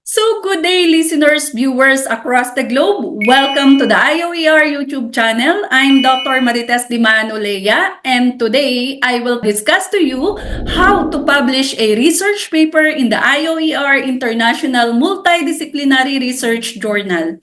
So, good day, listeners, viewers across the globe. Welcome to the IOER YouTube channel. I'm Dr. Marites Dimanolea, and today I will discuss to you how to publish a research paper in the IOER International Multidisciplinary Research Journal.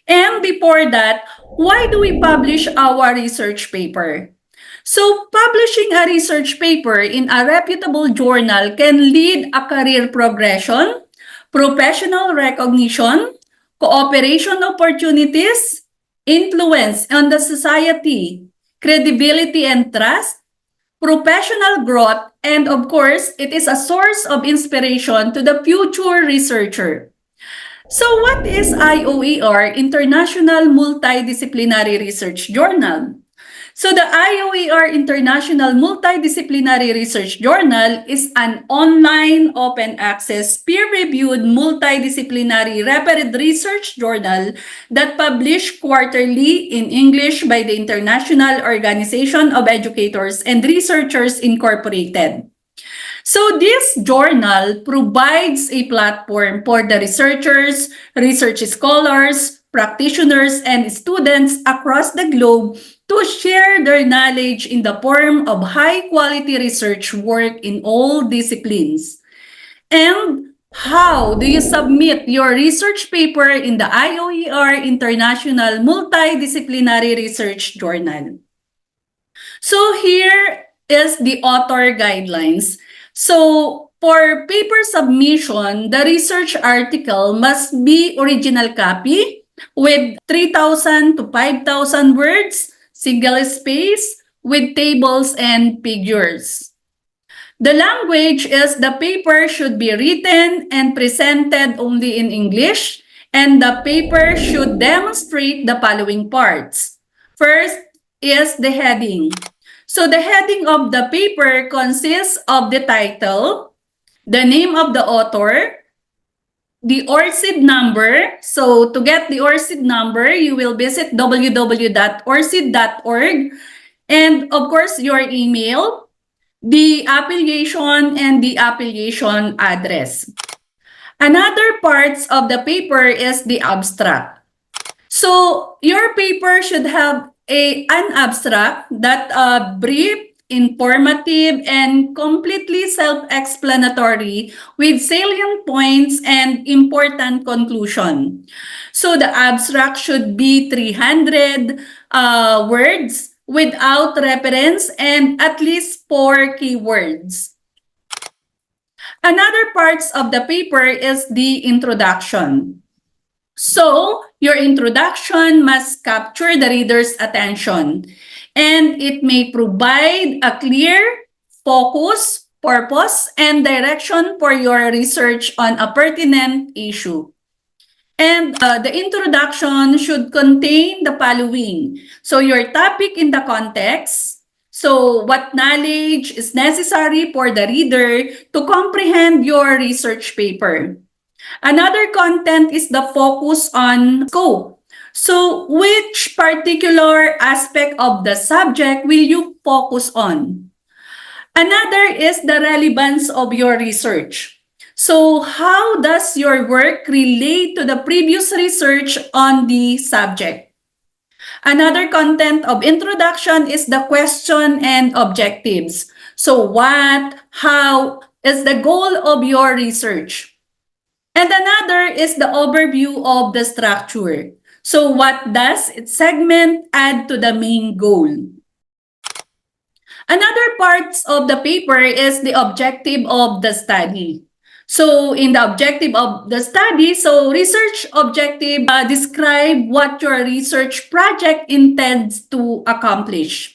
And before that, why do we publish our research paper? So, publishing a research paper in a reputable journal can lead a career progression, professional recognition, cooperation opportunities, influence on the society, credibility and trust, professional growth, and of course, it is a source of inspiration to the future researcher. So what is IOER, International Multidisciplinary Research Journal? So the IOER International Multidisciplinary Research Journal is an online, open-access, peer-reviewed, multidisciplinary rapid research journal that published quarterly in English by the International Organization of Educators and Researchers Incorporated. So this journal provides a platform for the researchers, research scholars, practitioners, and students across the globe to share their knowledge in the form of high-quality research work in all disciplines. And how do you submit your research paper in the IOER International Multidisciplinary Research Journal? So here is the author guidelines. So for paper submission, the research article must be original copy with 3,000 to 5,000 words, single space, with tables and figures. The language is the paper should be written and presented only in English, and the paper should demonstrate the following parts. First is the heading. So the heading of the paper consists of the title, the name of the author, the ORCID number. So to get the ORCID number, you will visit www.orcid.org, and of course your email, the affiliation, and the affiliation address. Another parts of the paper is the abstract. So your paper should have an abstract that brief, informative, and completely self-explanatory with salient points and important conclusion. So the abstract should be 300 words without reference and at least 4 keywords. Another parts of the paper is the introduction. So, your introduction must capture the reader's attention, and it may provide a clear focus, purpose, and direction for your research on a pertinent issue. And the introduction should contain the following. So, your topic in the context. So, what knowledge is necessary for the reader to comprehend your research paper. Another content is the focus on scope. So, which particular aspect of the subject will you focus on? Another is the relevance of your research. So, how does your work relate to the previous research on the subject? Another content of introduction is the question and objectives. So, what, how is the goal of your research? And another is the overview of the structure. So what does its segment add to the main goal? Another parts of the paper is the objective of the study. So in the objective of the study, so research objective describe what your research project intends to accomplish.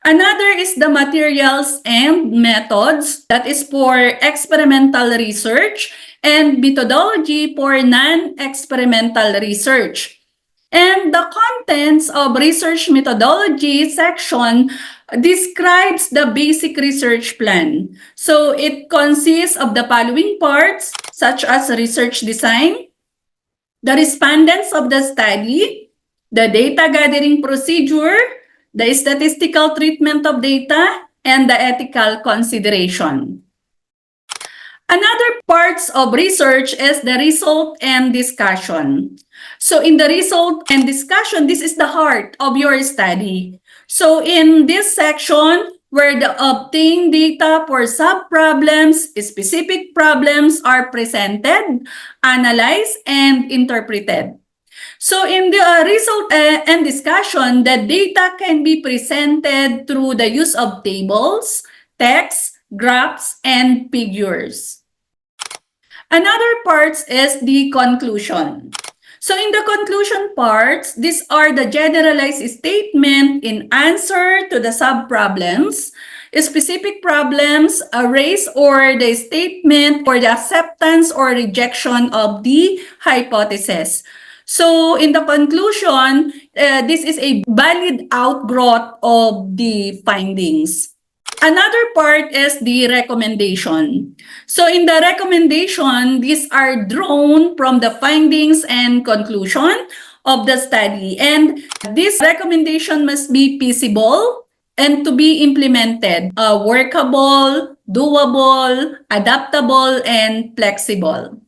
Another is the materials and methods, that is for experimental research, and methodology for non-experimental research. And the contents of research methodology section describes the basic research plan. So it consists of the following parts, such as research design, the respondents of the study, the data gathering procedure, the statistical treatment of data, and the ethical consideration. Another parts of research is the result and discussion. So in the result and discussion, this is the heart of your study. So in this section, where the obtained data for sub-problems, specific problems are presented, analyzed, and interpreted. So in the result and discussion, the data can be presented through the use of tables, text, graphs, and figures. Another part is the conclusion. So in the conclusion parts, these are the generalized statement in answer to the sub-problems, specific problems, raised, or the statement for the acceptance or rejection of the hypothesis. So in the conclusion, this is a valid outgrowth of the findings. Another part is the recommendation. So in the recommendation, these are drawn from the findings and conclusion of the study. And this recommendation must be feasible and to be implemented, workable, doable, adaptable, and flexible.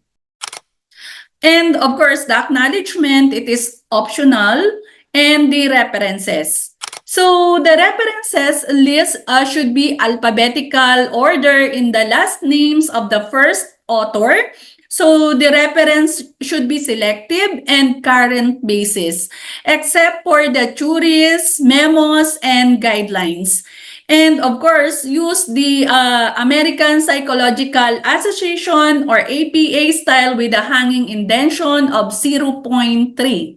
And of course, the acknowledgement, it is optional, and the references. So the references list should be alphabetical order in the last names of the first author. So the reference should be selective and current basis, except for the theories, memos, and guidelines. And of course, use the American Psychological Association or APA style with a hanging indentation of 0.3.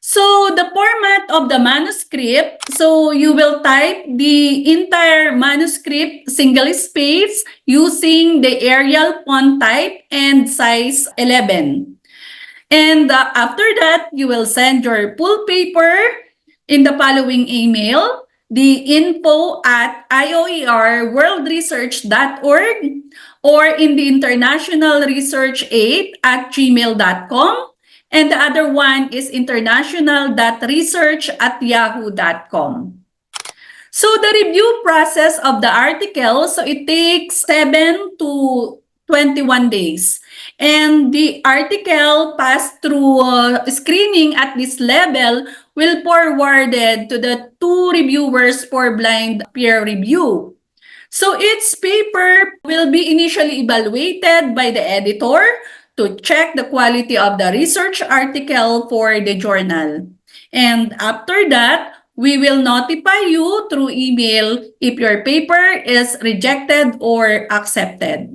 So the format of the manuscript, so you will type the entire manuscript single space using the Arial font type and size 11. And after that, you will send your full paper in the following email, the info@ioerworldresearch.org or in the internationalresearch8@gmail.com. And the other one is international.research@yahoo.com. So the review process of the article, so it takes 7 to 21 days. And the article passed through screening at this level will forwarded to the 2 reviewers for blind peer review. So each paper will be initially evaluated by the editor to check the quality of the research article for the journal. And after that, we will notify you through email if your paper is rejected or accepted.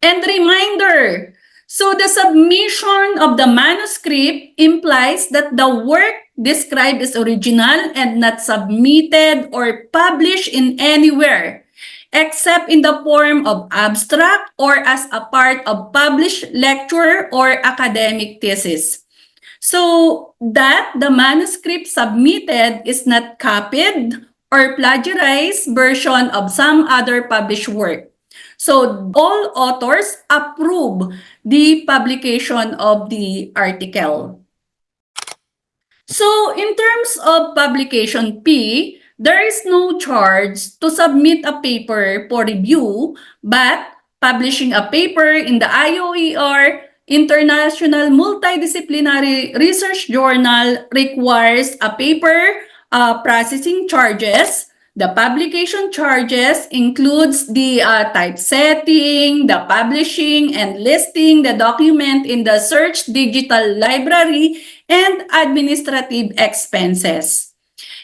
And reminder, so the submission of the manuscript implies that the work described is original and not submitted or published in anywhere, except in the form of abstract or as a part of published lecture or academic thesis. So that the manuscript submitted is not copied or plagiarized version of some other published work. So all authors approve the publication of the article. So in terms of publication fee, there is no charge to submit a paper for review, but publishing a paper in the IOER International Multidisciplinary Research Journal requires a paper processing charges. The publication charges includes the typesetting, the publishing, and listing the document in the Search Digital Library, and administrative expenses.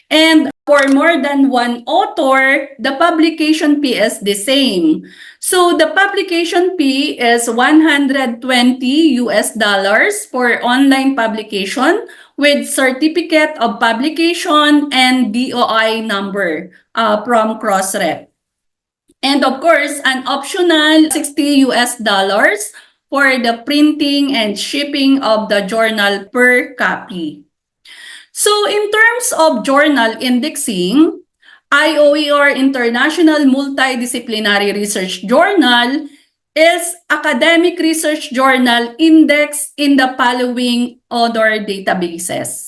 And for more than one author, the publication fee is the same. So the publication fee is $120 for online publication with certificate of publication and DOI number from Crossref. And of course, an optional $60 for the printing and shipping of the journal per copy. So in terms of journal indexing, IOER International Multidisciplinary Research Journal is academic research journal indexed in the following other databases.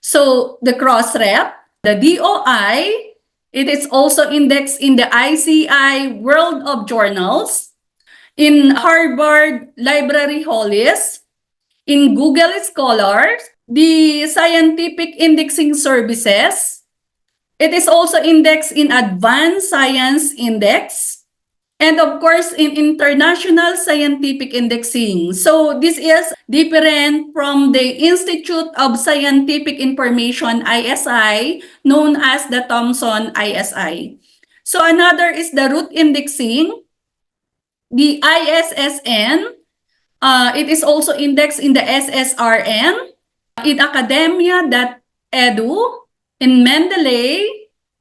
So the Crossref, the DOI, It is also indexed in the ICI World of Journals, in Harvard Library Hollis, in Google Scholars, the Scientific Indexing Services. It is also indexed in Advanced Science Index, and of course, in International Scientific Indexing. So this is different from the Institute of Scientific Information, ISI, known as the Thomson ISI. So another is the Root Indexing, the ISSN. It is also indexed in the SSRN, in academia.edu, in Mendeley,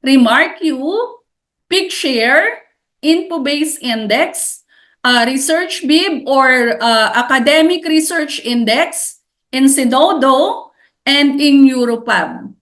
RemarkU, PicShare, InfoBase Index, ResearchBib or Academic Research Index, in Zenodo, and in Europub.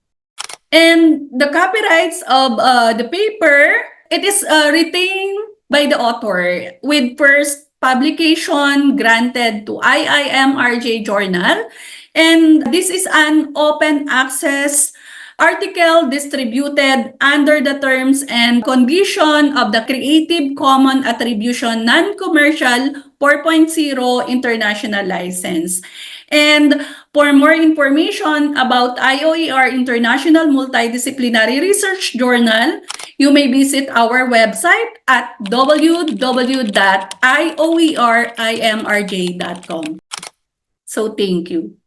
And the copyrights of the paper, it is retained by the author with first publication granted to IIMRJ Journal. And this is an open access article distributed under the terms and condition of the Creative Commons Attribution Non-Commercial 4.0 International License. And for more information about IOER International Multidisciplinary Research Journal, you may visit our website at www.ioerimrj.com. So thank you.